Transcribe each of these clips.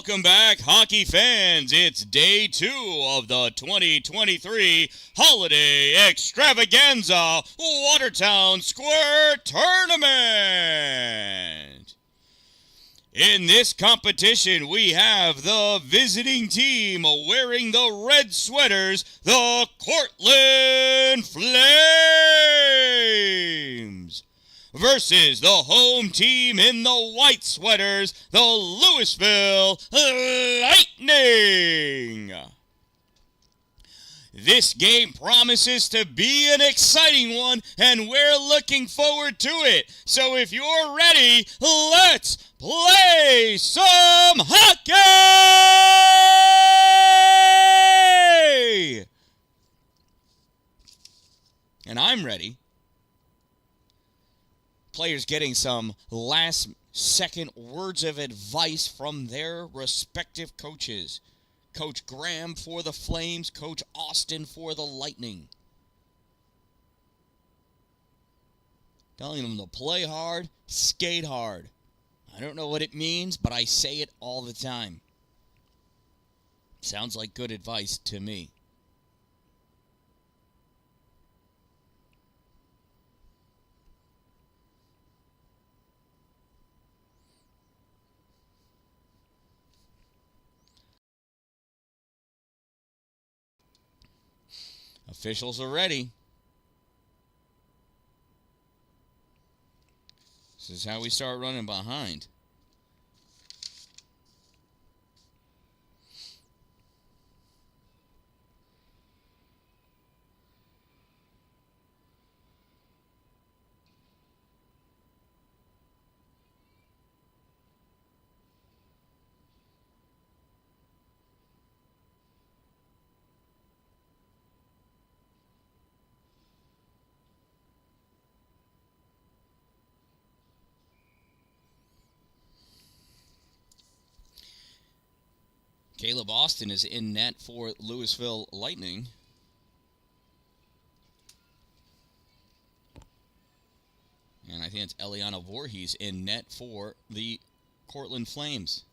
Welcome back, hockey fans. It's day 2 of the 2023 Holiday Extravaganza Watertown Squirt Tournament. In this competition, we have the visiting team wearing the red sweaters, the Cortland Flames, versus the home team in the white sweaters, the Louisville Lightning. This game promises to be an exciting one, and we're looking forward to it. So if you're ready, let's play some hockey! And I'm ready. Players getting some last-second words of advice from their respective coaches. Coach Graham for the Flames, Coach Austin for the Lightning. Telling them to play hard, skate hard. I don't know what it means, but I say it all the time. Sounds like good advice to me. Officials are ready. This is how we start running behind. Caleb Austin is in net for Louisville Lightning. And I think it's Eliana Voorhees in net for the Cortland Flames.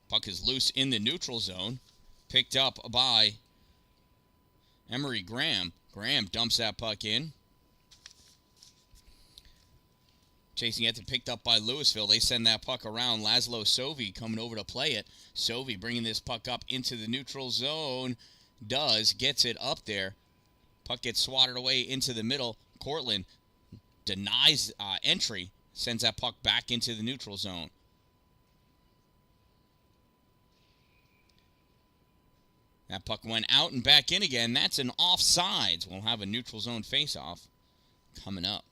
Puck is loose in the neutral zone. Picked up by Emery Graham. Graham dumps that puck in. Chasing it, picked up by Louisville. They send that puck around. Laszlo Sovey coming over to play it. Sovey bringing this puck up into the neutral zone. Gets it up there. Puck gets swatted away into the middle. Cortland denies entry. Sends that puck back into the neutral zone. That puck went out and back in again. That's an offsides. We'll have a neutral zone faceoff coming up.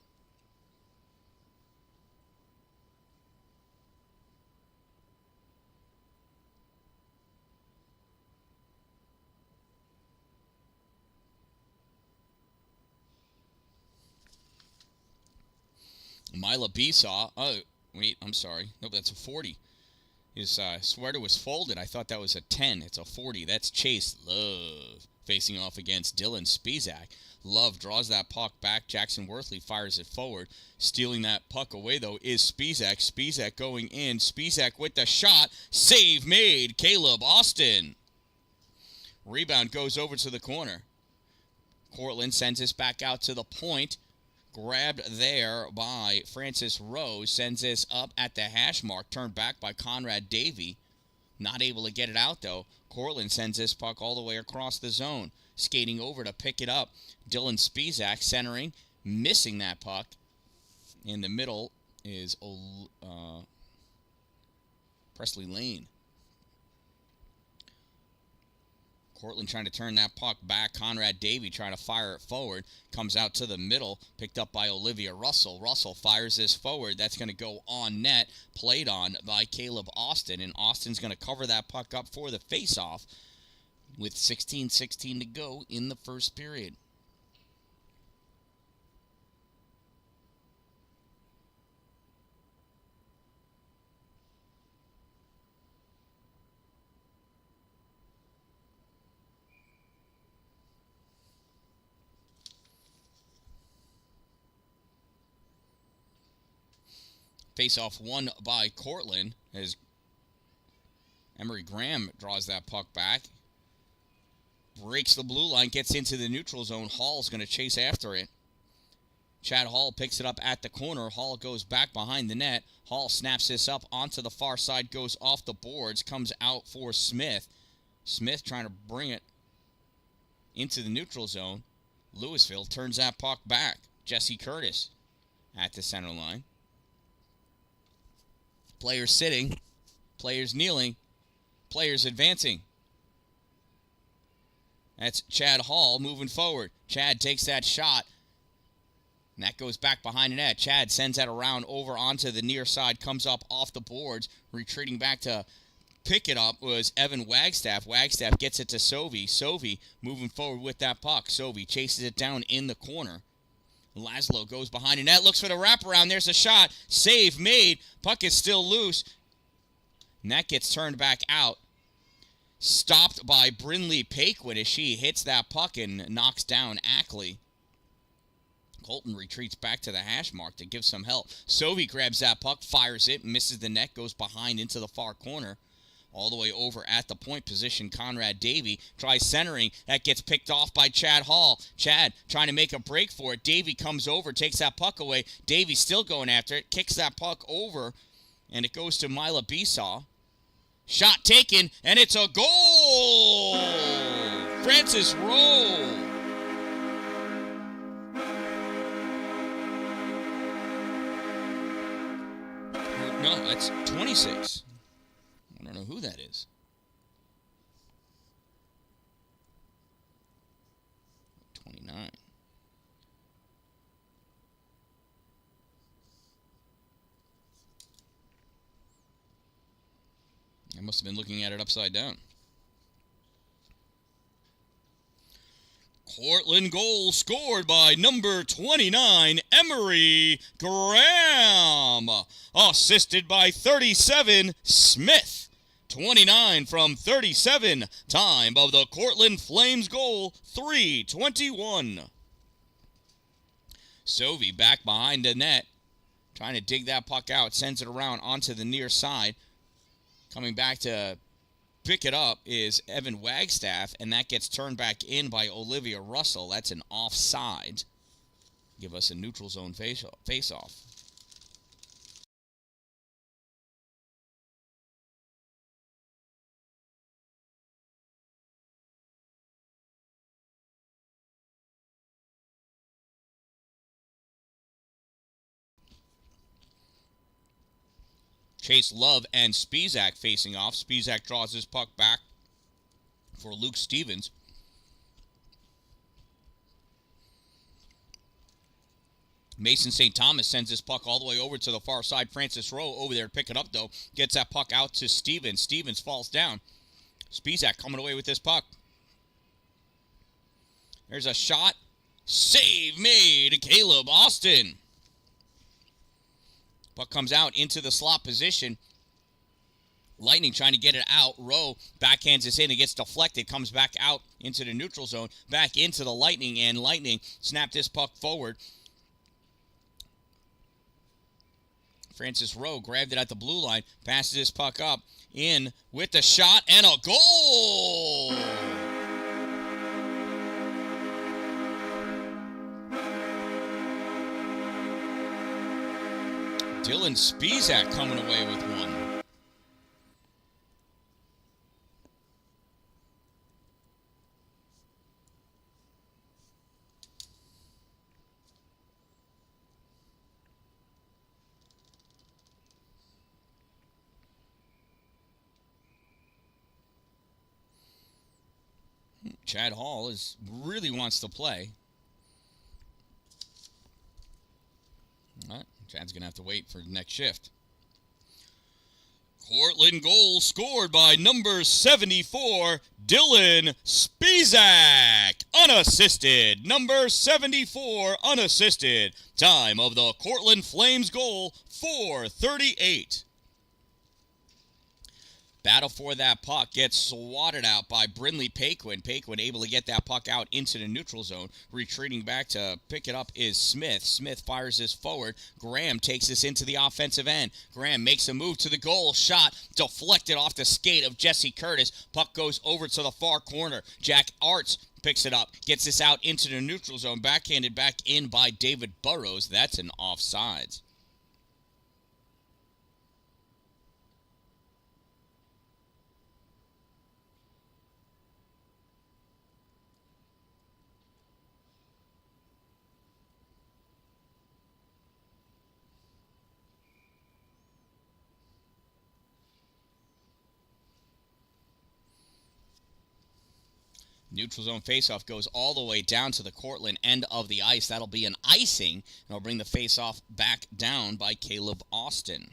Mila Besaw. Oh, wait, I'm sorry. Nope, that's a 40. His sweater was folded. I thought that was a 10. It's a 40. That's Chase Love facing off against Dylan Spizak. Love draws that puck back. Jackson Worthley fires it forward. Stealing that puck away, though, is Spizak. Spizak going in. Spizak with the shot. Save made. Caleb Austin. Rebound goes over to the corner. Cortland sends this back out to the point. Grabbed there by Francis Rose. Sends this up at the hash mark. Turned back by Conrad Davey. Not able to get it out, though. Cortland sends this puck all the way across the zone. Skating over to pick it up. Dylan Spizak centering. Missing that puck. In the middle is Presley Lane. Cortland trying to turn that puck back. Conrad Davey trying to fire it forward. Comes out to the middle. Picked up by Olivia Russell. Russell fires this forward. That's going to go on net. Played on by Caleb Austin. And Austin's going to cover that puck up for the faceoff with 16:16 to go in the first period. Faceoff won by Cortland as Emery Graham draws that puck back. Breaks the blue line, gets into the neutral zone. Hall's going to chase after it. Chad Hall picks it up at the corner. Hall goes back behind the net. Hall snaps this up onto the far side, goes off the boards, comes out for Smith. Smith trying to bring it into the neutral zone. Louisville turns that puck back. Jesse Curtis at the center line. Players sitting, players kneeling, players advancing. That's Chad Hall moving forward. Chad takes that shot. And that goes back behind the net. Chad sends that around over onto the near side. Comes up off the boards. Retreating back to pick it up was Evan Wagstaff. Wagstaff gets it to Sovey. Sovey moving forward with that puck. Sovey chases it down in the corner. Laszlo goes behind the net. Looks for the wraparound. There's a shot. Save made. Puck is still loose. And that gets turned back out. Stopped by Brinley Paquin as she hits that puck and knocks down Ackley. Colton retreats back to the hash mark to give some help. Sovey grabs that puck, fires it, misses the net, goes behind into the far corner. All the way over at the point position, Conrad Davey tries centering. That gets picked off by Chad Hall. Chad trying to make a break for it. Davey comes over, takes that puck away. Davey still going after it, kicks that puck over, and it goes to Mila Besaw. Shot taken, and it's a goal! Francis Rowe. No, that's 26. I don't know who that is. 29. I must have been looking at it upside down. Cortland goal scored by number 29, Emery Graham. Assisted by 37, Smith. 29 from 37. Time of the Cortland Flames goal, 3:21. Sovey back behind the net. Trying to dig that puck out. Sends it around onto the near side. Coming back to pick it up is Evan Wagstaff, and that gets turned back in by Olivia Russell. That's an offside. Give us a neutral zone face-off. Chase Love and Spizak facing off. Spizak draws his puck back for Luke Stevens. Mason St. Thomas sends his puck all the way over to the far side. Francis Rowe over there to pick it up, though. Gets that puck out to Stevens. Stevens falls down. Spizak coming away with this puck. There's a shot. Save made. Caleb Austin. Puck comes out into the slot position. Lightning trying to get it out. Rowe backhands this in. It gets deflected. Comes back out into the neutral zone. Back into the Lightning. And Lightning snapped this puck forward. Francis Rowe grabbed it at the blue line. Passes this puck up. In with the shot. And a goal! Dylan Spizak coming away with one. Chad Hall really wants to play. All right. Chad's going to have to wait for the next shift. Cortland goal scored by number 74, Dylan Spizak. Unassisted. Number 74, unassisted. Time of the Cortland Flames goal, 4:38. Battle for that puck gets swatted out by Brindley Paquin. Paquin able to get that puck out into the neutral zone. Retreating back to pick it up is Smith. Smith fires this forward. Graham takes this into the offensive end. Graham makes a move to the goal. Shot deflected off the skate of Jesse Curtis. Puck goes over to the far corner. Jack Arts picks it up. Gets this out into the neutral zone. Backhanded back in by David Burrows. That's an offsides. Neutral zone faceoff goes all the way down to the Cortland end of the ice. That'll be an icing, and it'll bring the faceoff back down by Caleb Austin.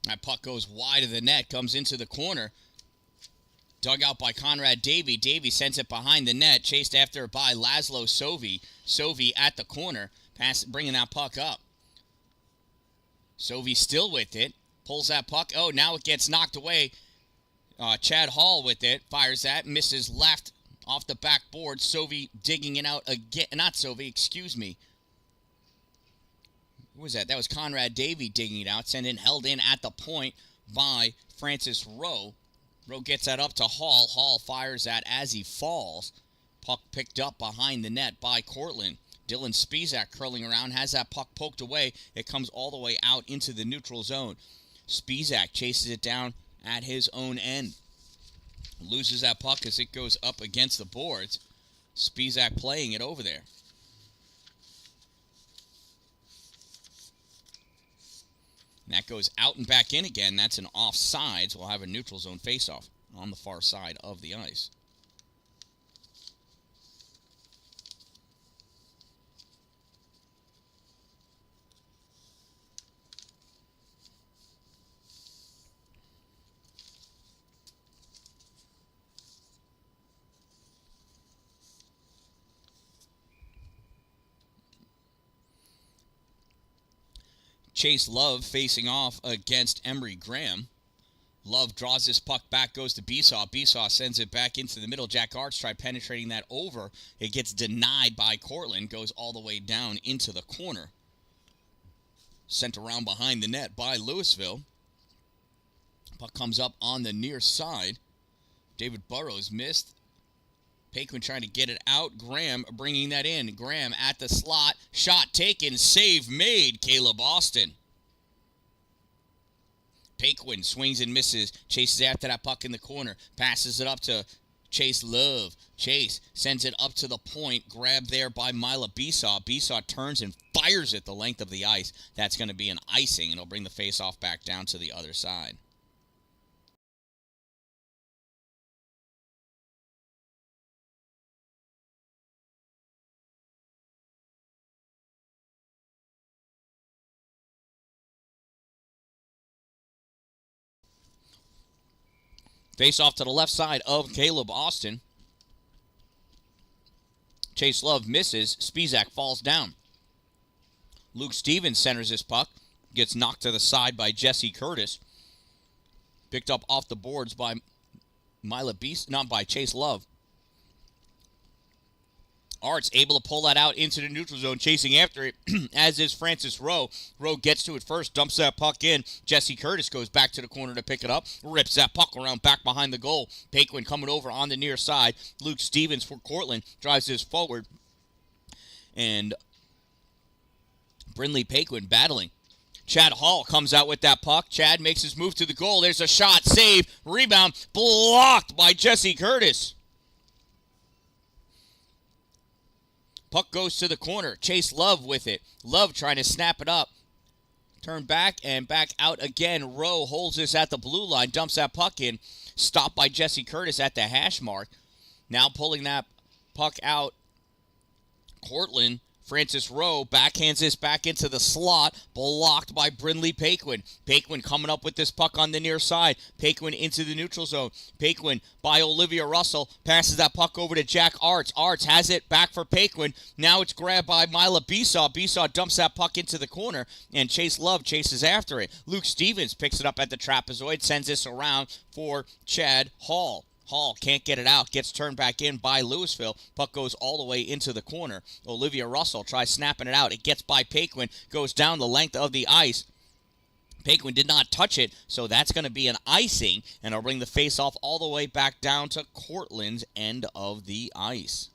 That puck goes wide of the net, comes into the corner. Dug out by Conrad Davey. Davey sends it behind the net, chased after by Laszlo Sovey. Sovey at the corner, bringing that puck up. Sovey still with it, pulls that puck. Oh, now it gets knocked away. Chad Hall with it, fires that, misses left off the backboard. Sovey digging it out again. Not Sovey, excuse me. What was that? That was Conrad Davey digging it out. Sent in, held in at the point by Francis Rowe. Rowe gets that up to Hall. Hall fires that as he falls. Puck picked up behind the net by Cortland. Dylan Spizak curling around, has that puck poked away. It comes all the way out into the neutral zone. Spizak chases it down at his own end. Loses that puck as it goes up against the boards. Spizak playing it over there. And that goes out and back in again. That's an offsides. We'll have a neutral zone faceoff on the far side of the ice. Chase Love facing off against Emery Graham. Love draws this puck back, goes to Besaw. Besaw sends it back into the middle. Jack Arts tried penetrating that over. It gets denied by Cortland. Goes all the way down into the corner. Sent around behind the net by Louisville. Puck comes up on the near side. David Burrows missed. Paquin trying to get it out. Graham bringing that in. Graham at the slot. Shot taken. Save made. Caleb Austin. Paquin swings and misses. Chases after that puck in the corner. Passes it up to Chase Love. Chase sends it up to the point. Grabbed there by Mila Besaw. Besaw turns and fires it the length of the ice. That's going to be an icing, and it'll bring the faceoff back down to the other side. Face off to the left side of Caleb Austin. Chase Love misses. Spizak falls down. Luke Stevens centers this puck. Gets knocked to the side by Jesse Curtis. Picked up off the boards by Chase Love. Arts able to pull that out into the neutral zone, chasing after it, as is Francis Rowe. Rowe gets to it first, dumps that puck in. Jesse Curtis goes back to the corner to pick it up, rips that puck around back behind the goal. Paquin coming over on the near side. Luke Stevens for Cortland drives this forward. And Brindley Paquin battling. Chad Hall comes out with that puck. Chad makes his move to the goal. There's a shot, save, rebound, blocked by Jesse Curtis. Puck goes to the corner. Chase Love with it. Love trying to snap it up. Turn back and back out again. Rowe holds this at the blue line. Dumps that puck in. Stopped by Jesse Curtis at the hash mark. Now pulling that puck out. Cortland Francis Rowe backhands this back into the slot, blocked by Brindley Paquin. Paquin coming up with this puck on the near side. Paquin into the neutral zone. Paquin by Olivia Russell, passes that puck over to Jack Arts. Arts has it back for Paquin. Now it's grabbed by Mila Besaw. Besaw dumps that puck into the corner, and Chase Love chases after it. Luke Stevens picks it up at the trapezoid, sends this around for Chad Hall. Hall can't get it out, gets turned back in by Louisville. Puck goes all the way into the corner. Olivia Russell tries snapping it out. It gets by Paquin, goes down the length of the ice. Paquin did not touch it, so that's going to be an icing, and it'll bring the face-off all the way back down to Cortland's end of the ice.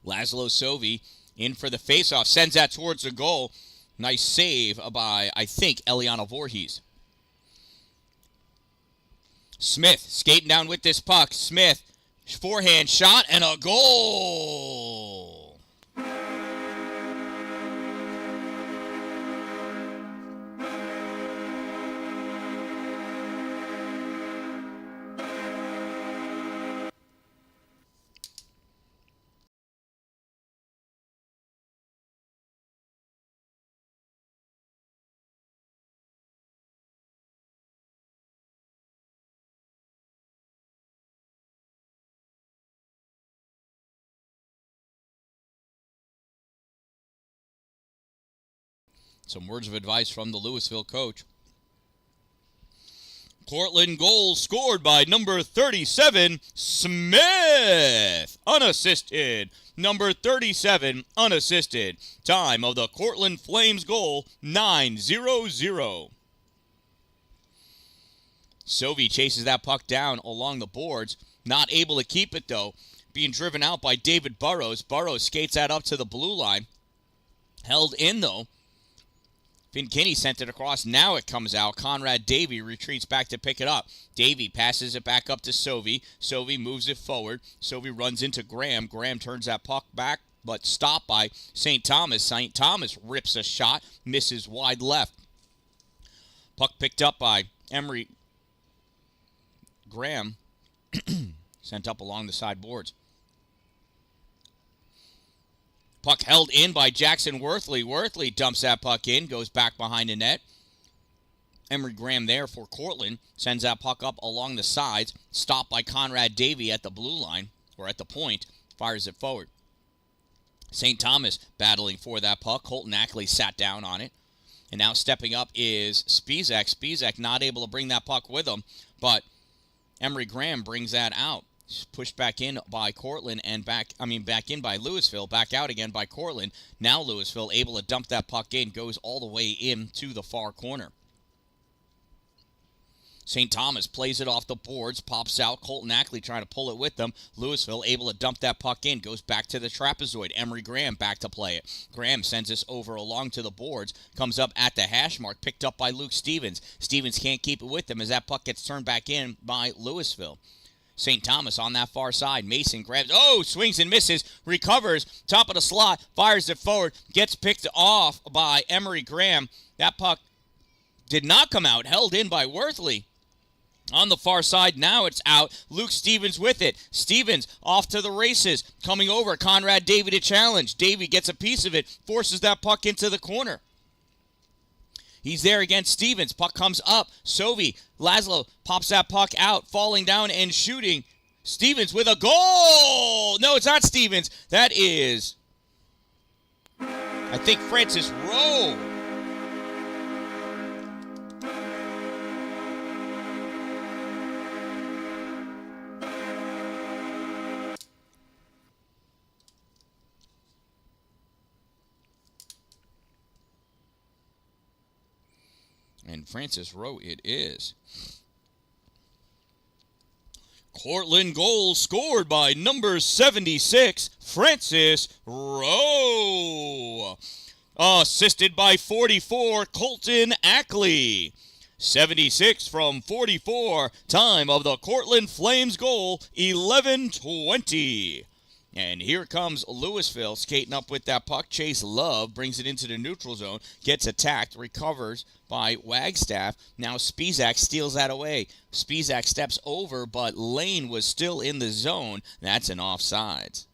Laszlo Sovey in for the faceoff, sends that towards the goal. Nice save by, I think, Eliana Voorhees. Smith skating down with this puck. Smith, forehand shot, and a goal. Some words of advice from the Louisville coach. Cortland goal scored by number 37, Smith. Unassisted. Number 37, unassisted. Time of the Cortland Flames goal, 9:00. Sovey chases that puck down along the boards. Not able to keep it, though. Being driven out by David Burrows. Burrows skates that up to the blue line. Held in, though. Finn Kinney sent it across. Now it comes out. Conrad Davey retreats back to pick it up. Davey passes it back up to Sovey. Sovey moves it forward. Sovey runs into Graham. Graham turns that puck back, but stopped by St. Thomas. St. Thomas rips a shot, misses wide left. Puck picked up by Emery Graham. Sent up along the side boards. Puck held in by Jackson Worthley. Worthley dumps that puck in, goes back behind the net. Emery Graham there for Cortland. Sends that puck up along the sides. Stopped by Conrad Davey at the blue line, or at the point. Fires it forward. St. Thomas battling for that puck. Colton Ackley sat down on it. And now stepping up is Spizak. Spizak not able to bring that puck with him, but Emery Graham brings that out. Pushed back in by Cortland and back in by Louisville. Back out again by Cortland. Now Louisville able to dump that puck in. Goes all the way into the far corner. St. Thomas plays it off the boards. Pops out. Colton Ackley trying to pull it with them. Louisville able to dump that puck in. Goes back to the trapezoid. Emery Graham back to play it. Graham sends this over along to the boards. Comes up at the hash mark. Picked up by Luke Stevens. Stevens can't keep it with him as that puck gets turned back in by Louisville. St. Thomas on that far side. Mason grabs. Swings and misses. Recovers. Top of the slot. Fires it forward. Gets picked off by Emery Graham. That puck did not come out. Held in by Worthley. On the far side, now it's out. Luke Stevens with it. Stevens off to the races. Coming over. Conrad Davey to challenge. Davey gets a piece of it. Forces that puck into the corner. He's there against Stevens. Puck comes up. Sovey. Laszlo pops that puck out. Falling down and shooting. Stevens with a goal. No, it's not Stevens. That is, I think, Francis Rowe. And Francis Rowe it is. Cortland goal scored by number 76, Francis Rowe. Assisted by 44, Colton Ackley. 76 from 44. Time of the Cortland Flames goal, 11:20. And here comes Louisville skating up with that puck. Chase Love brings it into the neutral zone, gets attacked, recovers by Wagstaff. Now Spizak steals that away. Spizak steps over, but Lane was still in the zone. That's an offsides.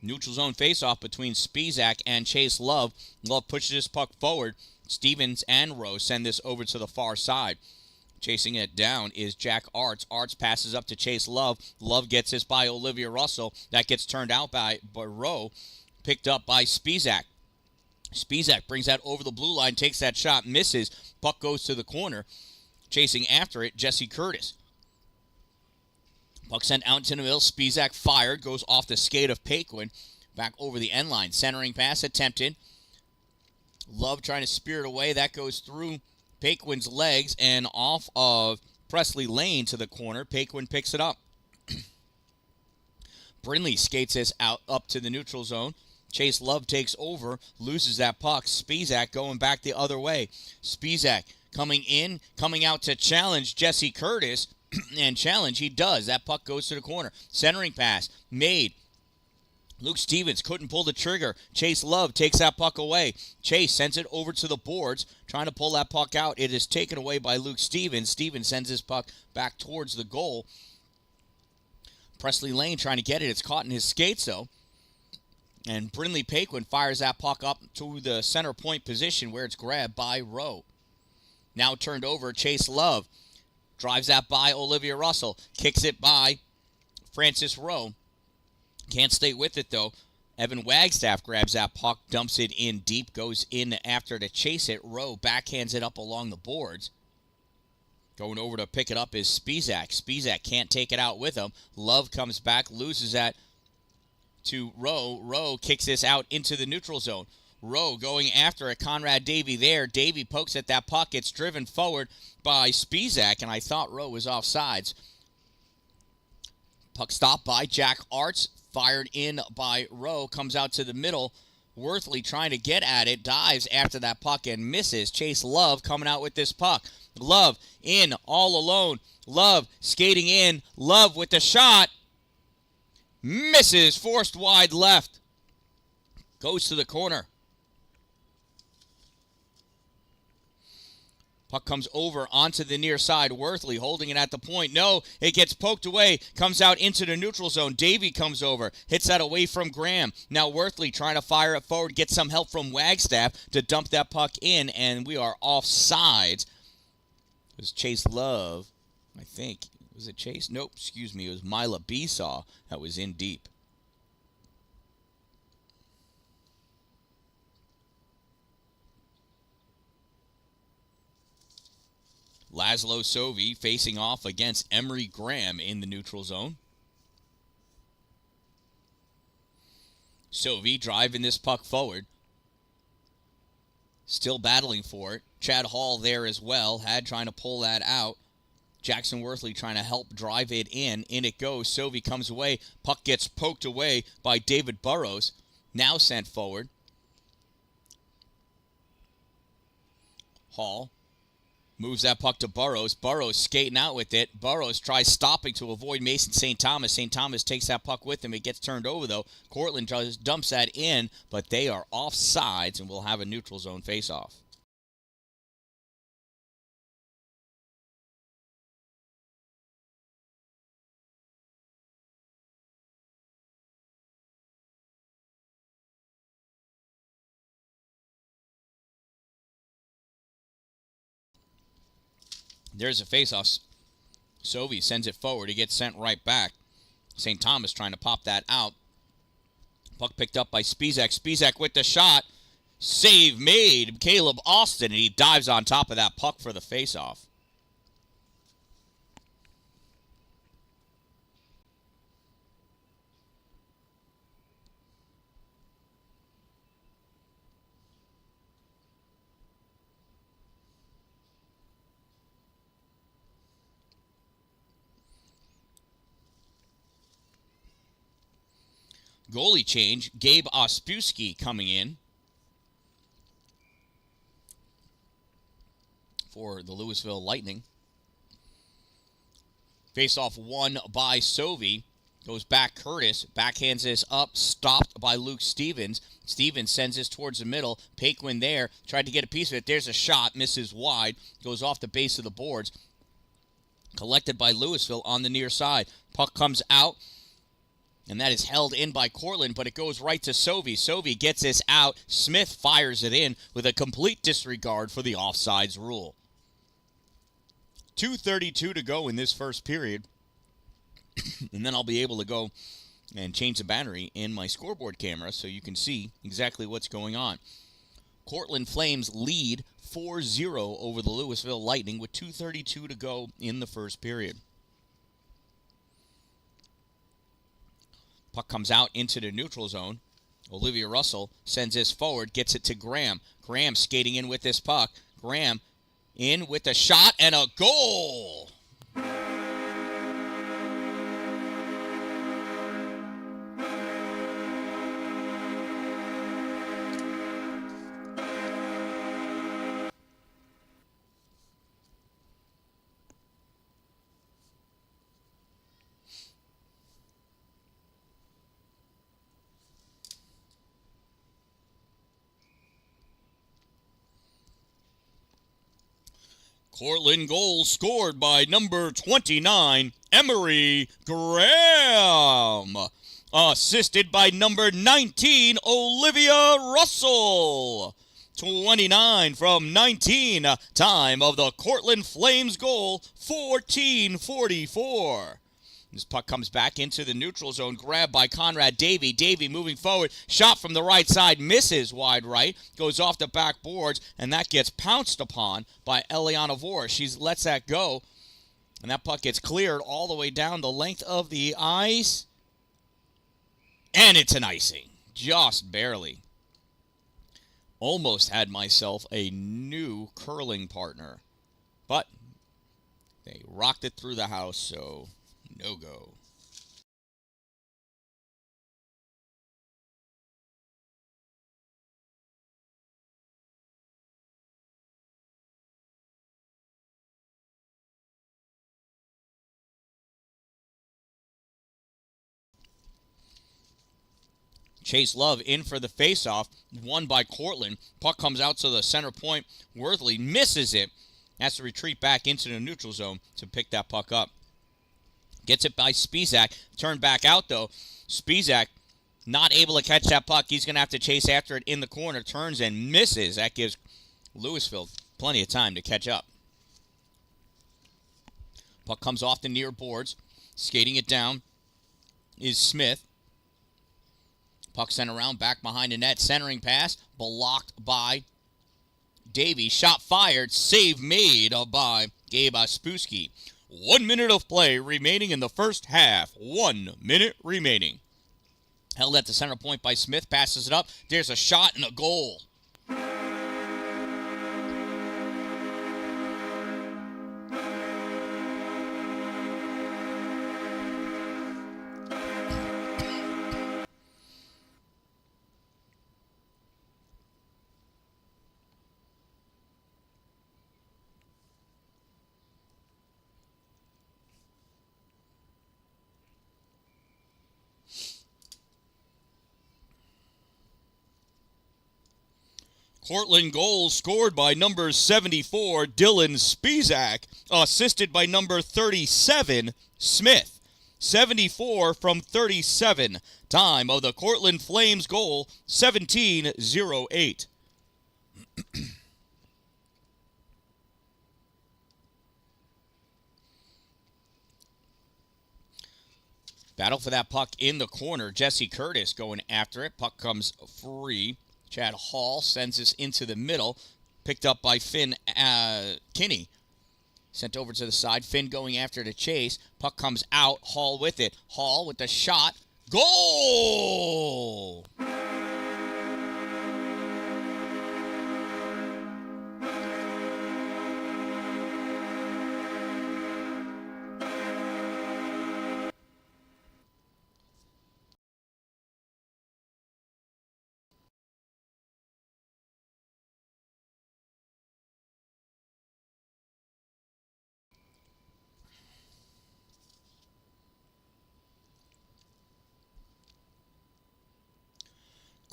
Neutral zone faceoff between Spizak and Chase Love. Love pushes his puck forward. Stevens and Rowe send this over to the far side. Chasing it down is Jack Arts. Arts passes up to Chase Love. Love gets this by Olivia Russell. That gets turned out by Rowe. Picked up by Spizak. Spizak brings that over the blue line, takes that shot, misses. Puck goes to the corner. Chasing after it, Jesse Curtis. Puck sent out into the middle. Spizak fired. Goes off the skate of Paquin. Back over the end line. Centering pass attempted. Love trying to spear it away. That goes through Paquin's legs and off of Presley Lane to the corner. Paquin picks it up. Brindley skates this out up to the neutral zone. Chase Love takes over. Loses that puck. Spizak going back the other way. Spizak coming in. Coming out to challenge Jesse Curtis. And challenge, he does. That puck goes to the corner. Centering pass made. Luke Stevens couldn't pull the trigger. Chase Love takes that puck away. Chase sends it over to the boards, trying to pull that puck out. It is taken away by Luke Stevens. Stevens sends his puck back towards the goal. Presley Lane trying to get it. It's caught in his skates, though. And Brindley Paquin fires that puck up to the center point position where it's grabbed by Rowe. Now turned over, Chase Love. Drives that by Olivia Russell. Kicks it by Francis Rowe. Can't stay with it, though. Evan Wagstaff grabs that puck, dumps it in deep, goes in after to chase it. Rowe backhands it up along the boards. Going over to pick it up is Spizak. Spizak can't take it out with him. Love comes back, loses that to Rowe. Rowe kicks this out into the neutral zone. Rowe going after it. Conrad Davey there. Davey pokes at that puck. It's driven forward by Spizak, and I thought Rowe was offsides. Puck stopped by Jack Arts. Fired in by Rowe. Comes out to the middle. Worthley trying to get at it. Dives after that puck and misses. Chase Love coming out with this puck. Love in all alone. Love skating in. Love with the shot. Misses. Forced wide left. Goes to the corner. Puck comes over onto the near side. Worthley holding it at the point. No, it gets poked away. Comes out into the neutral zone. Davey comes over. Hits that away from Graham. Now Worthley trying to fire it forward. Gets some help from Wagstaff to dump that puck in. And we are offsides. It was Chase Love, I think. Was it Chase? Nope, excuse me. It was Mila Besaw that was in deep. Laszlo Sovey facing off against Emery Graham in the neutral zone. Sovey driving this puck forward. Still battling for it. Chad Hall there as well. Had trying to pull that out. Jackson Worthley trying to help drive it in. In it goes. Sovey comes away. Puck gets poked away by David Burrows. Now sent forward. Hall moves that puck to Burrows. Burrows skating out with it. Burrows tries stopping to avoid Mason St. Thomas. St. Thomas takes that puck with him. It gets turned over, though. Cortland dumps that in, but they are offsides, and we'll have a neutral zone faceoff. There's a faceoff. Sovey sends it forward. He gets sent right back. St. Thomas trying to pop that out. Puck picked up by Spizak. Spizak with the shot. Save made. Caleb Austin, and he dives on top of that puck for the faceoff. Goalie change. Gabe Ospewski coming in for the Louisville Lightning. Face-off won by Sovey. Goes back Curtis. Backhands this up. Stopped by Luke Stevens. Stevens sends this towards the middle. Paquin there. Tried to get a piece of it. There's a shot. Misses wide. Goes off the base of the boards. Collected by Louisville on the near side. Puck comes out. And that is held in by Cortland, but it goes right to Sovey. Sovey gets this out. Smith fires it in with a complete disregard for the offsides rule. 2:32 to go in this first period. And then I'll be able to go and change the battery in my scoreboard camera so you can see exactly what's going on. Cortland Flames lead 4-0 over the Louisville Lightning with 2:32 to go in the first period. Puck comes out into the neutral zone. Olivia Russell sends this forward, gets it to Graham. Graham skating in with this puck. Graham in with a shot and a goal. Cortland goal scored by number 29, Emery Graham. Assisted by number 19, Olivia Russell. 29 from 19. Time of the Cortland Flames goal, 14:44. This puck comes back into the neutral zone, grabbed by Conrad Davey. Davey moving forward, shot from the right side, misses wide right, goes off the back boards, and that gets pounced upon by Eliana Vore. She lets that go, and that puck gets cleared all the way down the length of the ice, and it's an icing, just barely. Almost had myself a new curling partner, but they rocked it through the house, so no go. Chase Love in for the faceoff, won by Cortland. Puck comes out to the center point. Worthley misses it. Has to retreat back into the neutral zone to pick that puck up. Gets it by Spizak. Turned back out, though. Spizak not able to catch that puck. He's going to have to chase after it in the corner. Turns and misses. That gives Louisville plenty of time to catch up. Puck comes off the near boards. Skating it down is Smith. Puck sent around, back behind the net. Centering pass. Blocked by Davey. Shot fired. Save made by Gabe Ospewski. 1 minute of play remaining in the first half. 1 minute remaining. Held at the center point by Smith. Passes it up. There's a shot and a goal. Cortland goal scored by number 74, Dylan Spizak, assisted by number 37, Smith. 74 from 37. Time of the Cortland Flames goal, 17:08. Battle for that puck in the corner. Jesse Curtis going after it. Puck comes free. Chad Hall sends this into the middle. Picked up by Finn Kinney. Sent over to the side. Finn going after the chase. Puck comes out. Hall with it. Hall with the shot. Goal!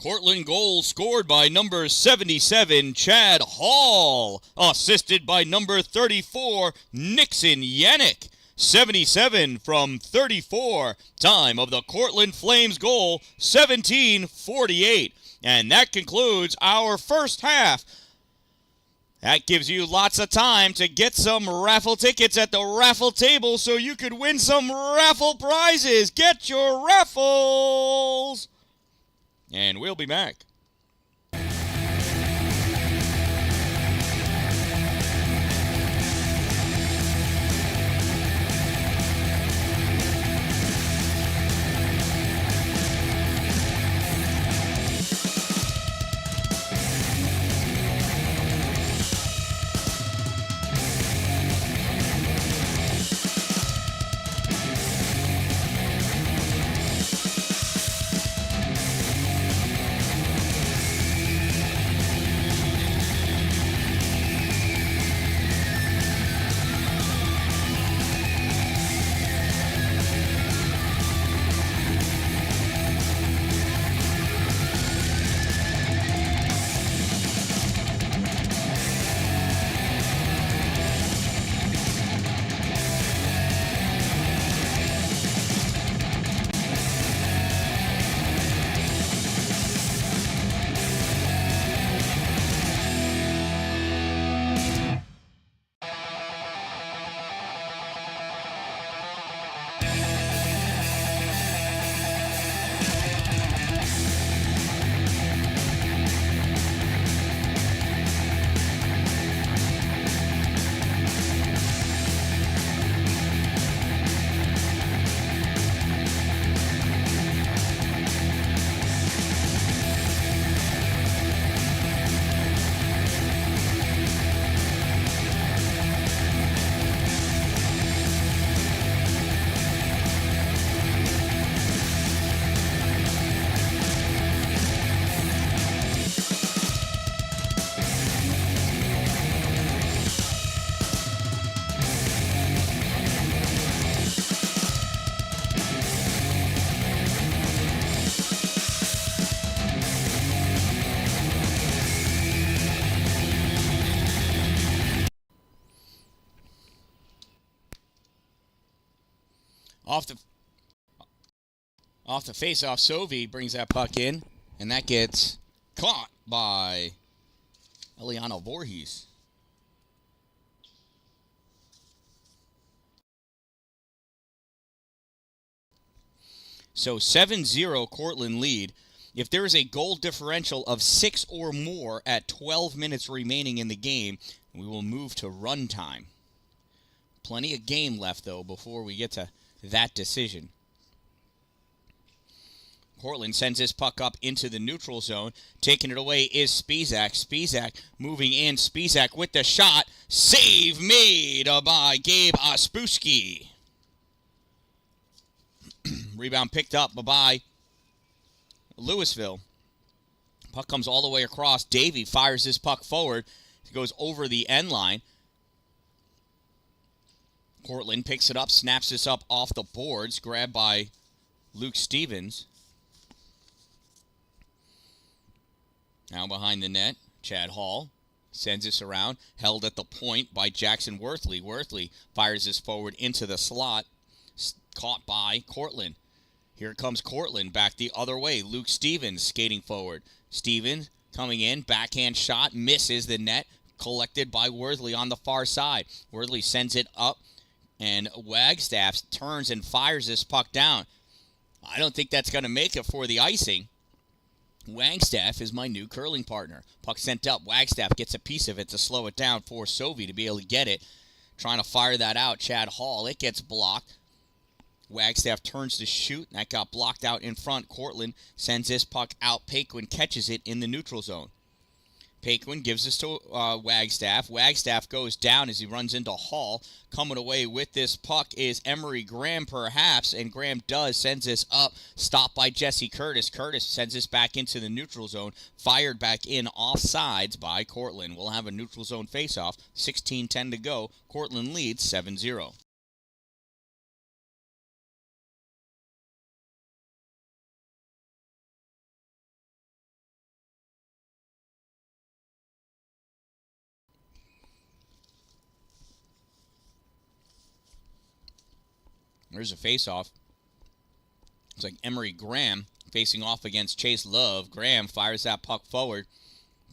Cortland goal scored by number 77, Chad Hall. Assisted by number 34, Nixon Yannick. 77 from 34. Time of the Cortland Flames goal, 17:48. And that concludes our first half. That gives you lots of time to get some raffle tickets at the raffle table so you could win some raffle prizes. Get your raffles! And we'll be back. Off the face-off, Sovi brings that puck in, and that gets caught by Eliana Voorhees. So 7-0 Cortland lead. If there is a goal differential of 6 or more at 12 minutes remaining in the game, we will move to run time. Plenty of game left, though, before we get to that decision. Cortland sends his puck up into the neutral zone. Taking it away is Spizak. Spizak moving in. Spizak with the shot. Save made by Gabe Ospusky. Rebound picked up by Louisville. Puck comes all the way across. Davey fires his puck forward. It goes over the end line. Cortland picks it up, snaps this up off the boards. Grabbed by Luke Stevens. Now behind the net, Chad Hall sends this around. Held at the point by Jackson Worthley. Worthley fires this forward into the slot. Caught by Cortland. Here comes Cortland back the other way. Luke Stevens skating forward. Stevens coming in. Backhand shot. Misses the net. Collected by Worthley on the far side. Worthley sends it up. And Wagstaff turns and fires this puck down. I don't think that's going to make it for the icing. Wagstaff is my new curling partner. Puck sent up. Wagstaff gets a piece of it to slow it down for Sovi to be able to get it. Trying to fire that out. Chad Hall. It gets blocked. Wagstaff turns to shoot. That got blocked out in front. Cortland sends this puck out. Paquin catches it in the neutral zone. Paquin gives this to Wagstaff. Wagstaff goes down as he runs into Hall. Coming away with this puck is Emery Graham, perhaps, and Graham sends this up. Stopped by Jesse Curtis. Curtis sends this back into the neutral zone. Fired back in offsides by Cortland. We'll have a neutral zone faceoff. 16:10 to go. Cortland leads 7-0. There's a face-off. It's like Emery Graham facing off against Chase Love. Graham fires that puck forward.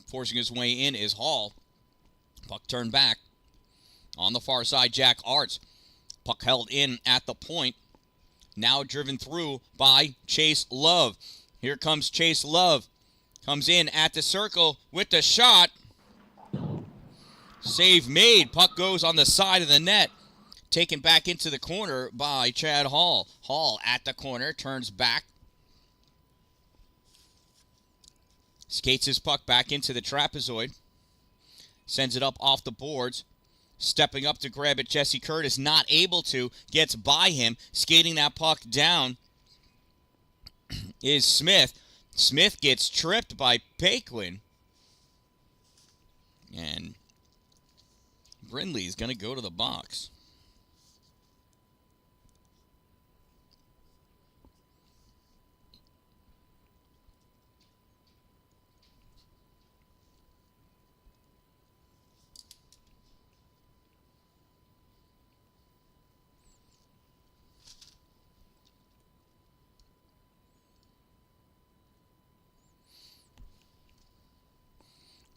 Forcing his way in is Hall. Puck turned back. On the far side, Jack Arts. Puck held in at the point. Now driven through by Chase Love. Here comes Chase Love. Comes in at the circle with the shot. Save made. Puck goes on the side of the net. Taken back into the corner by Chad Hall. Hall at the corner. Turns back. Skates his puck back into the trapezoid. Sends it up off the boards. Stepping up to grab it, Jesse Curtis not able to. Gets by him. Skating that puck down is Smith. Smith gets tripped by Paquin. And Brindley's going to go to the box.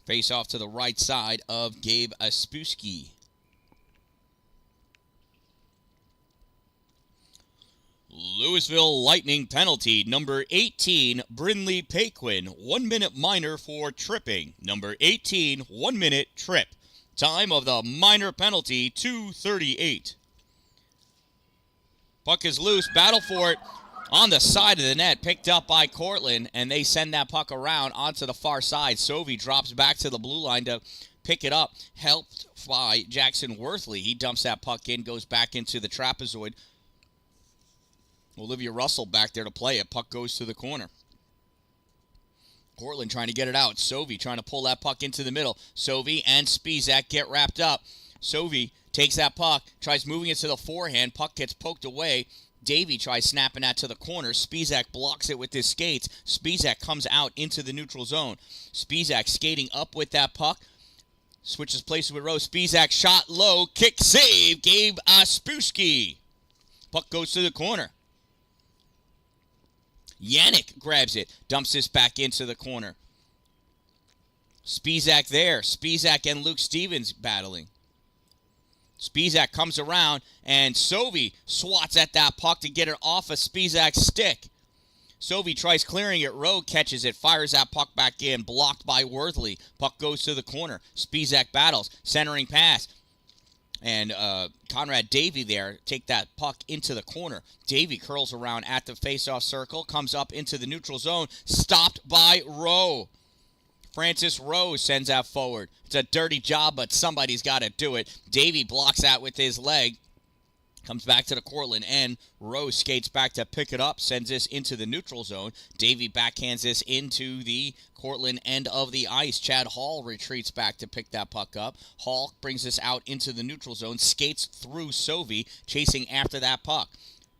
Face off to the right side of Gabe Aspuski. Louisville Lightning penalty. Number 18, Brindley Paquin. 1 minute minor for tripping. Number 18, 1 minute trip. Time of the minor penalty, 2:38. Puck is loose. Battle for it. On the side of the net, picked up by Cortland, and they send that puck around onto the far side. Sovey drops back to the blue line to pick it up, helped by Jackson Worthley. He dumps that puck in, goes back into the trapezoid. Olivia Russell back there to play it. Puck goes to the corner. Cortland trying to get it out. Sovey trying to pull that puck into the middle. Sovey and Spizak get wrapped up. Sovey takes that puck, tries moving it to the forehand. Puck gets poked away. Davey tries snapping that to the corner. Spizak blocks it with his skates. Spizak comes out into the neutral zone. Spizak skating up with that puck. Switches places with Rose. Spizak shot low. Kick save. Gabe Aspuski. Puck goes to the corner. Yannick grabs it. Dumps this back into the corner. Spizak there. Spizak and Luke Stevens battling. Spizak comes around, and Sovey swats at that puck to get it off of Spizak's stick. Sovey tries clearing it. Rowe catches it, fires that puck back in, blocked by Worthley. Puck goes to the corner. Spizak battles, centering pass. And Conrad Davey there take that puck into the corner. Davey curls around at the faceoff circle, comes up into the neutral zone, stopped by Rowe. Francis Rose sends that forward. It's a dirty job, but somebody's got to do it. Davey blocks that with his leg. Comes back to the Cortland end. Rose skates back to pick it up. Sends this into the neutral zone. Davey backhands this into the Cortland end of the ice. Chad Hall retreats back to pick that puck up. Hall brings this out into the neutral zone. Skates through Sovey, chasing after that puck.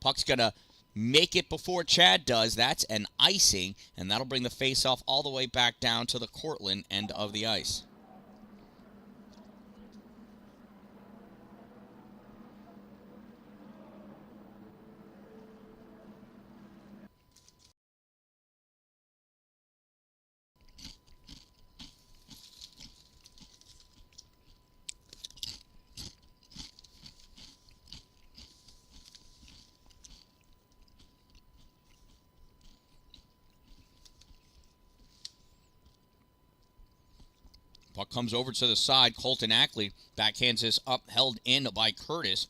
Puck's going to make it before Chad does. That's an icing, and that'll bring the face-off all the way back down to the Cortland end of the ice. Puck comes over to the side. Colton Ackley backhands this up, held in by Curtis.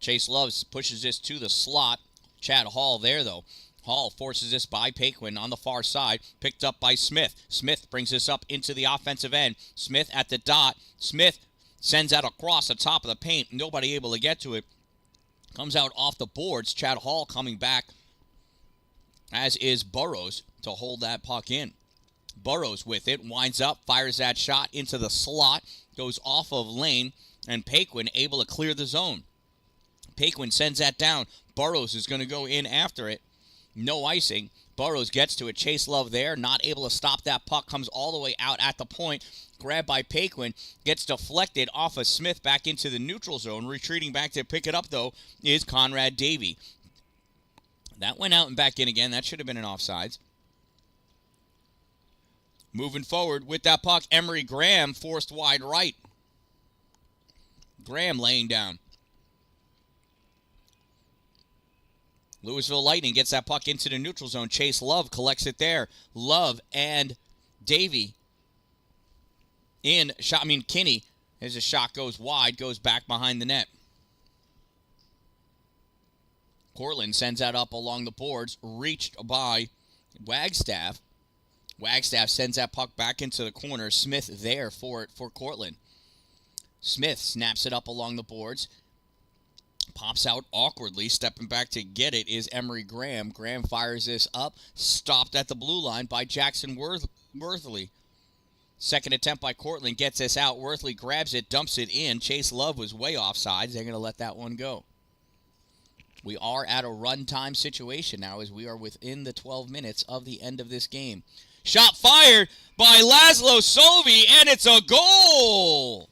Chase Loves pushes this to the slot. Chad Hall there, though. Hall forces this by Paquin on the far side. Picked up by Smith. Smith brings this up into the offensive end. Smith at the dot. Smith sends that across the top of the paint. Nobody able to get to it. Comes out off the boards. Chad Hall coming back, as is Burrows, to hold that puck in. Burrows with it, winds up, fires that shot into the slot, goes off of lane, and Paquin able to clear the zone. Paquin sends that down. Burrows is going to go in after it. No icing. Burrows gets to it. Chase Love there, not able to stop that puck, comes all the way out at the point. Grab by Paquin. Gets deflected off of Smith back into the neutral zone. Retreating back to pick it up, though, is Conrad Davey. That went out and back in again. That should have been an offsides. Moving forward with that puck, Emery Graham forced wide right. Graham laying down. Louisville Lightning gets that puck into the neutral zone. Chase Love collects it there. Love and Davey in shot. Kinney, as a shot goes wide, goes back behind the net. Cortland sends that up along the boards, reached by Wagstaff. Wagstaff sends that puck back into the corner. Smith there for Cortland. Smith snaps it up along the boards. Pops out awkwardly. Stepping back to get it is Emery Graham. Graham fires this up. Stopped at the blue line by Jackson Worthley. Second attempt by Cortland gets this out. Worthley grabs it, dumps it in. Chase Love was way offsides. They're going to let that one go. We are at a runtime situation now as we are within the 12 minutes of the end of this game. Shot fired by Laszlo Sovi, and it's a goal!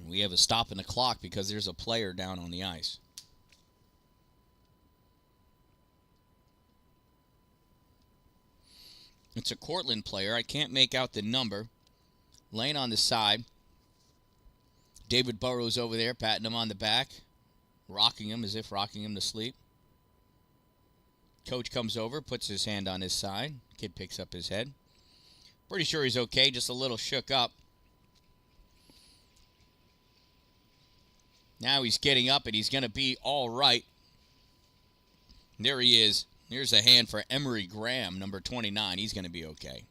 We have a stop in the clock because there's a player down on the ice. It's a Cortland player. I can't make out the number. Laying on the side. David Burrows over there, patting him on the back. Rocking him as if rocking him to sleep. Coach comes over, puts his hand on his side. Kid picks up his head. Pretty sure he's okay, just a little shook up. Now he's getting up and he's going to be all right. There he is. Here's a hand for Emery Graham, number 29. He's going to be okay.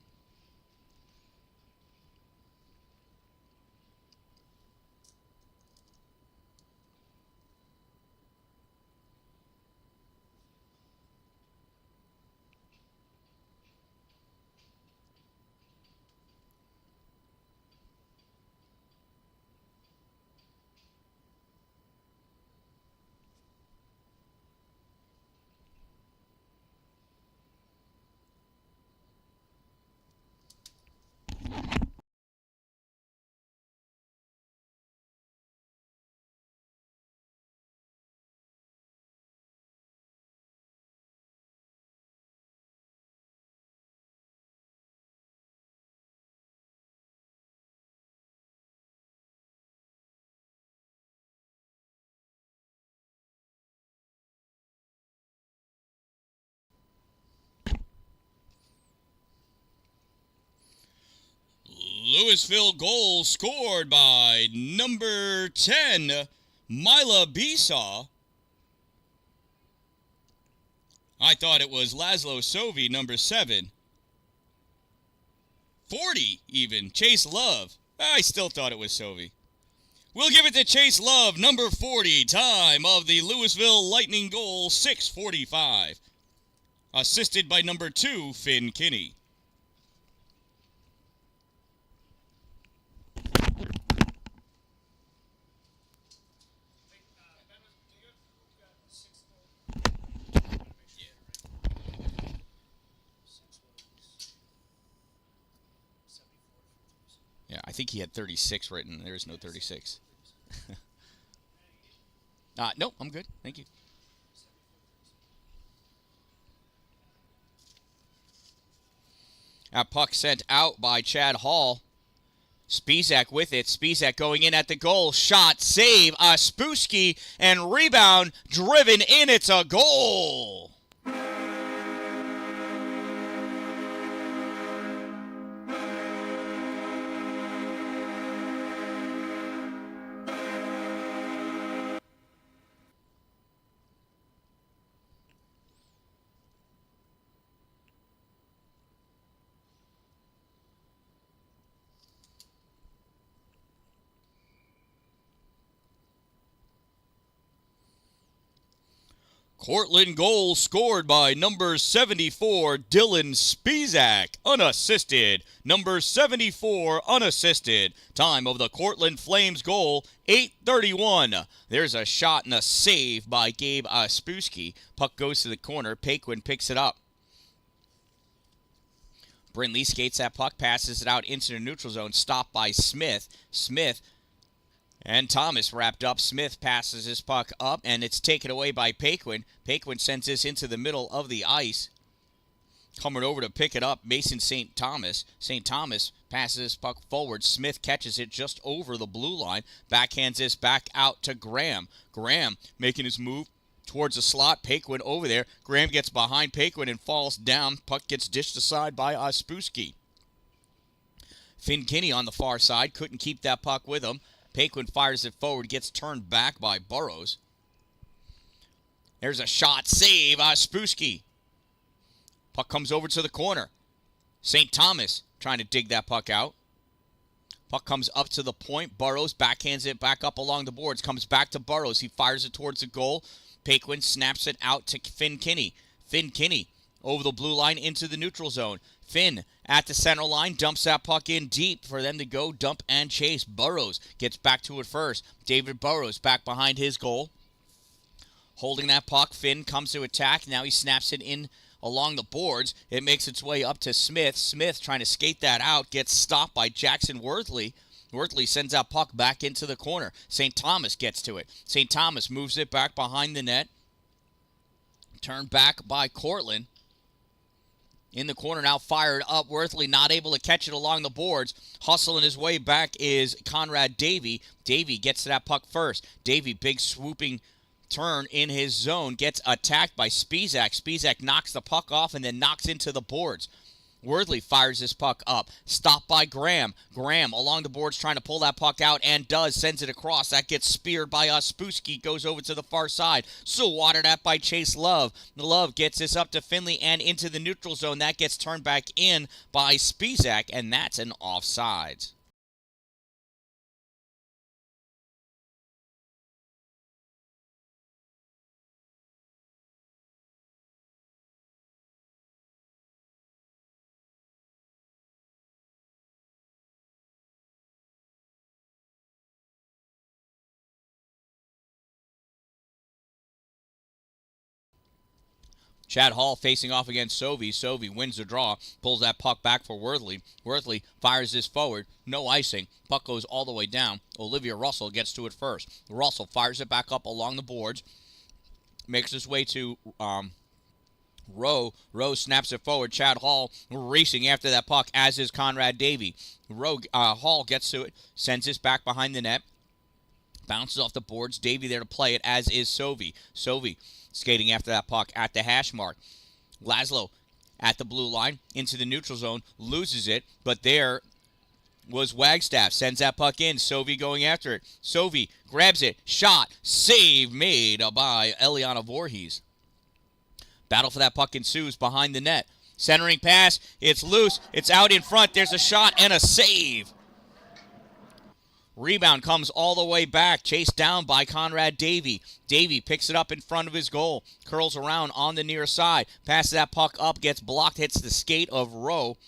Louisville goal scored by number 10, Mila Besaw. I thought it was Laszlo Sovi, number 7. 40 even, Chase Love. I still thought it was Sovi. We'll give it to Chase Love, number 40, time of the Louisville Lightning goal, 6:45. Assisted by number 2, Finn Kinney. Yeah, I think he had 36 written. There is no 36. Nope, I'm good. Thank you. That puck sent out by Chad Hall. Spizak with it. Spizak going in at the goal. Shot, save, Spooski, and rebound driven in. It's a goal. Cortland goal scored by number 74, Dylan Spizak, unassisted. Number 74, unassisted. Time of the Cortland Flames goal, 8:31. There's a shot and a save by Gabe Ospusky. Puck goes to the corner. Paquin picks it up. Brindley skates that puck, passes it out into the neutral zone, stopped by Smith. Smith and Thomas wrapped up. Smith passes his puck up, and it's taken away by Paquin. Paquin sends this into the middle of the ice. Coming over to pick it up, Mason St. Thomas. St. Thomas passes his puck forward. Smith catches it just over the blue line. Backhands this back out to Graham. Graham making his move towards the slot. Paquin over there. Graham gets behind Paquin and falls down. Puck gets dished aside by Ospusky. Finn Kinney on the far side. Couldn't keep that puck with him. Paquin fires it forward, gets turned back by Burrows. There's a shot, save, Ospusky. Puck comes over to the corner. St. Thomas trying to dig that puck out. Puck comes up to the point. Burrows backhands it back up along the boards. Comes back to Burrows. He fires it towards the goal. Paquin snaps it out to Finn Kinney. Finn Kinney over the blue line into the neutral zone. Finn at the center line, dumps that puck in deep for them to go dump and chase. Burrows gets back to it first. David Burrows back behind his goal. Holding that puck, Finn comes to attack. Now he snaps it in along the boards. It makes its way up to Smith. Smith trying to skate that out, gets stopped by Jackson Worthley. Worthley sends that puck back into the corner. St. Thomas gets to it. St. Thomas moves it back behind the net. Turned back by Cortland. In the corner now, fired up. Worthley not able to catch it along the boards. Hustling his way back is Conrad Davey. Davey gets to that puck first. Davey, big swooping turn in his zone, gets attacked by Spizak. Spizak knocks the puck off and then knocks into the boards. Worthley fires his puck up. Stopped by Graham. Graham along the boards trying to pull that puck out and does. Sends it across. That gets speared by Ospusky. Goes over to the far side. Watered at by Chase Love. Love gets this up to Finley and into the neutral zone. That gets turned back in by Spizak, and that's an offside. Chad Hall facing off against Sovey. Sovey wins the draw, pulls that puck back for Worthley. Worthley fires this forward. No icing. Puck goes all the way down. Olivia Russell gets to it first. Russell fires it back up along the boards. Makes his way to Rowe. Rowe snaps it forward. Chad Hall racing after that puck, as is Conrad Davey. Hall gets to it. Sends this back behind the net. Bounces off the boards. Davey there to play it, as is Sovey. Sovey skating after that puck at the hash mark. Laszlo at the blue line into the neutral zone, loses it, but there was Wagstaff. Sends that puck in. Sovey going after it. Sovey grabs it. Shot. Save made by Eliana Voorhees. Battle for that puck ensues behind the net. Centering pass. It's loose. It's out in front. There's a shot and a save. Rebound comes all the way back, chased down by Conrad Davey. Davey picks it up in front of his goal, curls around on the near side, passes that puck up, gets blocked, hits the skate of Rowe.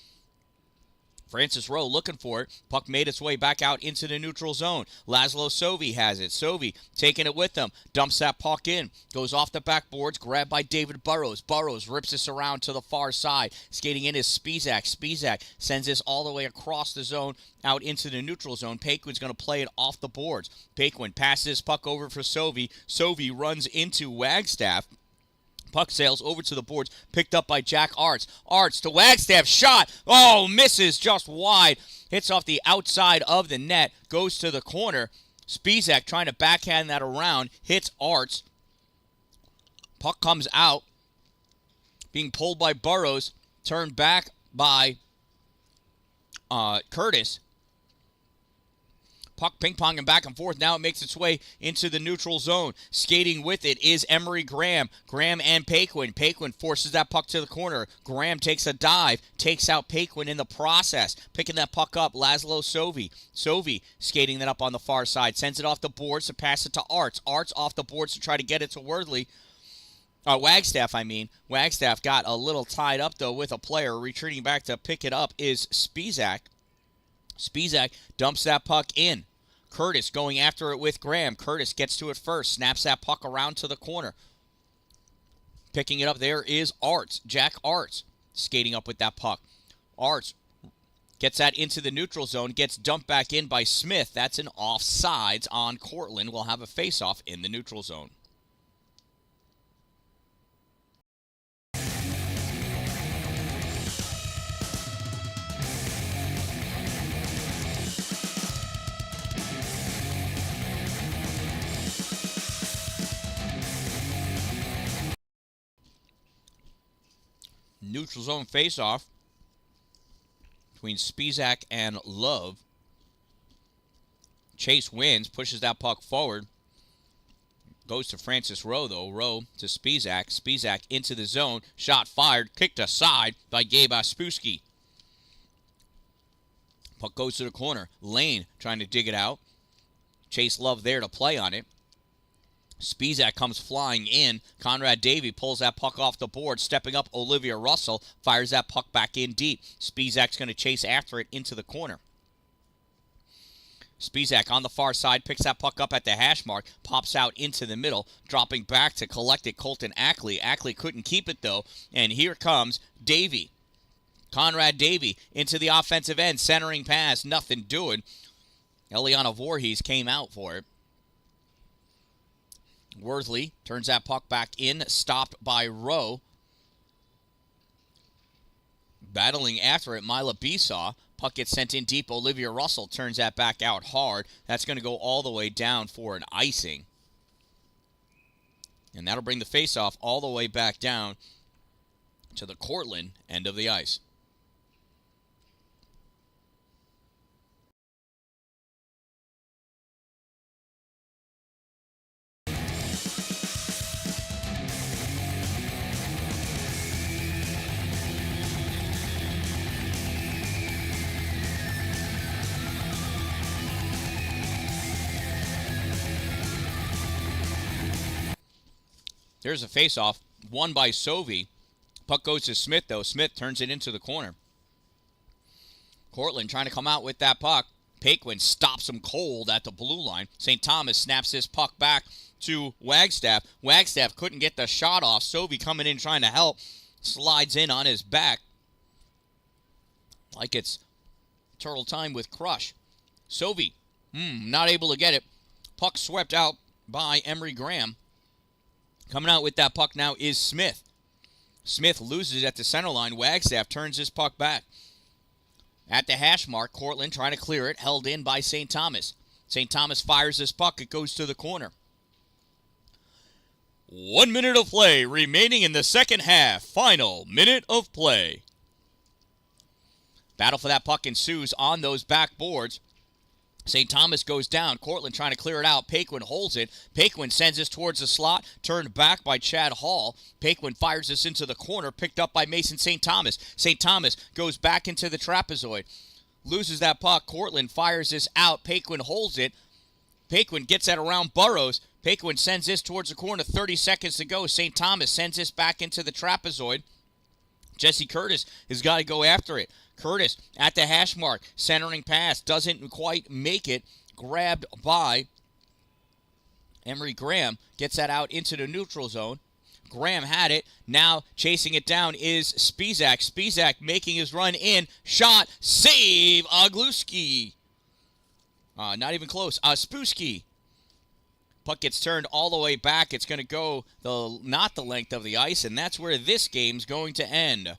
Francis Rowe looking for it. Puck made its way back out into the neutral zone. Laszlo Sovey has it. Sovey taking it with him. Dumps that puck in. Goes off the backboards. Grabbed by David Burrows. Burrows rips this around to the far side. Skating in is Spizak. Spizak sends this all the way across the zone out into the neutral zone. Paquin's going to play it off the boards. Paquin passes his puck over for Sovey. Sovey runs into Wagstaff. Puck sails over to the boards, picked up by Jack Arts. Arts to Wagstaff, shot. Oh, misses just wide. Hits off the outside of the net, goes to the corner. Spizak trying to backhand that around, hits Arts. Puck comes out, being pulled by Burrows, turned back by Curtis. Puck ping-ponging back and forth. Now it makes its way into the neutral zone. Skating with it is Emery Graham. Graham and Paquin. Paquin forces that puck to the corner. Graham takes a dive. Takes out Paquin in the process. Picking that puck up, Laszlo Sovey. Sovey skating that up on the far side. Sends it off the boards to pass it to Arts. Arts off the boards to try to get it to Worthley. Wagstaff, I mean. Wagstaff got a little tied up, though, with a player. Retreating back to pick it up is Spizak. Spizak dumps that puck in. Curtis going after it with Graham. Curtis gets to it first. Snaps that puck around to the corner. Picking it up there is Arts. Jack Arts skating up with that puck. Arts gets that into the neutral zone. Gets dumped back in by Smith. That's an offsides on Cortland. We'll have a face-off in the neutral zone. Neutral zone face-off between Spizak and Love. Chase wins, pushes that puck forward. Goes to Francis Rowe, though. Rowe to Spizak. Spizak into the zone. Shot fired. Kicked aside by Gabe Ospusky. Puck goes to the corner. Lane trying to dig it out. Chase Love there to play on it. Spizak comes flying in. Conrad Davey pulls that puck off the board. Stepping up, Olivia Russell fires that puck back in deep. Spizak's going to chase after it into the corner. Spizak on the far side picks that puck up at the hash mark. Pops out into the middle. Dropping back to collect it, Colton Ackley. Ackley couldn't keep it, though. And here comes Davey. Conrad Davey into the offensive end. Centering pass. Nothing doing. Eliana Voorhees came out for it. Worthley turns that puck back in, stopped by Rowe. Battling after it, Mila Besaw. Puck gets sent in deep. Olivia Russell turns that back out hard. That's going to go all the way down for an icing. And that'll bring the faceoff all the way back down to the Cortland end of the ice. There's a face-off, won by Sovey. Puck goes to Smith, though. Smith turns it into the corner. Cortland trying to come out with that puck. Paquin stops him cold at the blue line. St. Thomas snaps his puck back to Wagstaff. Wagstaff couldn't get the shot off. Sovey coming in trying to help. Slides in on his back. Like it's turtle time with Crush. Sovey, not able to get it. Puck swept out by Emery Graham. Coming out with that puck now is Smith. Smith loses at the center line. Wagstaff turns his puck back. At the hash mark, Cortland trying to clear it. Held in by St. Thomas. St. Thomas fires this puck. It goes to the corner. 1 minute of play remaining in the second half. Final minute of play. Battle for that puck ensues on those backboards. St. Thomas goes down. Cortland trying to clear it out. Paquin holds it. Paquin sends this towards the slot. Turned back by Chad Hall. Paquin fires this into the corner. Picked up by Mason St. Thomas. St. Thomas goes back into the trapezoid. Loses that puck. Cortland fires this out. Paquin holds it. Paquin gets that around Burrows. Paquin sends this towards the corner. 30 seconds to go. St. Thomas sends this back into the trapezoid. Jesse Curtis has got to go after it. Curtis at the hash mark. Centering pass. Doesn't quite make it. Grabbed by Emery Graham. Gets that out into the neutral zone. Graham had it. Now chasing it down is Spizak. Spizak making his run in. Shot. Save. Ogluski. Not even close. Spusky. Puck gets turned all the way back. It's going to go not the length of the ice, and that's where this game's going to end.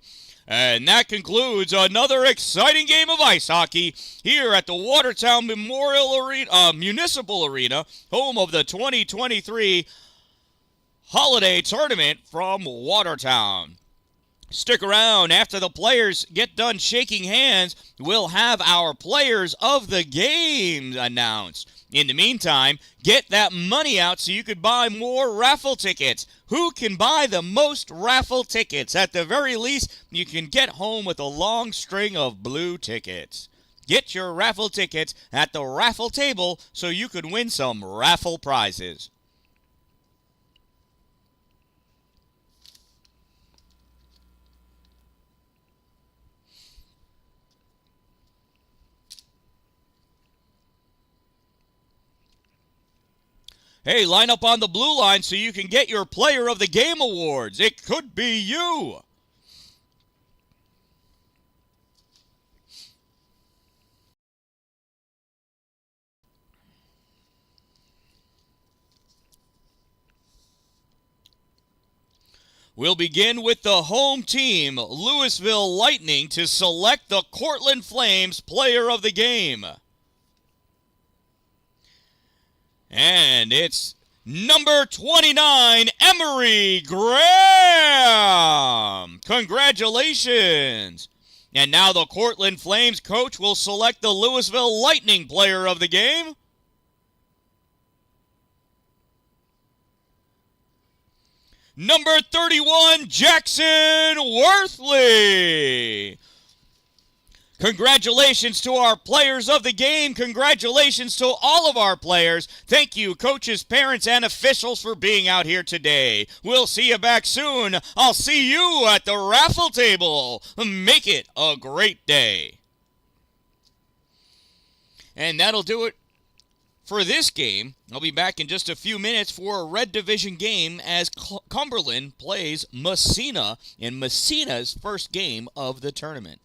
And that concludes another exciting game of ice hockey here at the Watertown Municipal Arena, home of the 2023 Holiday Tournament from Watertown. Stick around. After the players get done shaking hands, we'll have our players of the game announced. In the meantime, get that money out so you could buy more raffle tickets. Who can buy the most raffle tickets? At the very least, you can get home with a long string of blue tickets. Get your raffle tickets at the raffle table so you could win some raffle prizes. Hey, line up on the blue line so you can get your Player of the Game awards. It could be you. We'll begin with the home team, Louisville Lightning, to select the Cortland Flames Player of the Game. And it's number 29, Emery Graham. Congratulations. And now the Cortland Flames coach will select the Louisville Lightning Player of the Game. Number 31, Jackson Worthley. Congratulations to our players of the game. Congratulations to all of our players. Thank you, coaches, parents, and officials for being out here today. We'll see you back soon. I'll see you at the raffle table. Make it a great day. And that'll do it for this game. I'll be back in just a few minutes for a Red Division game as Cumberland plays Messina in Messina's first game of the tournament.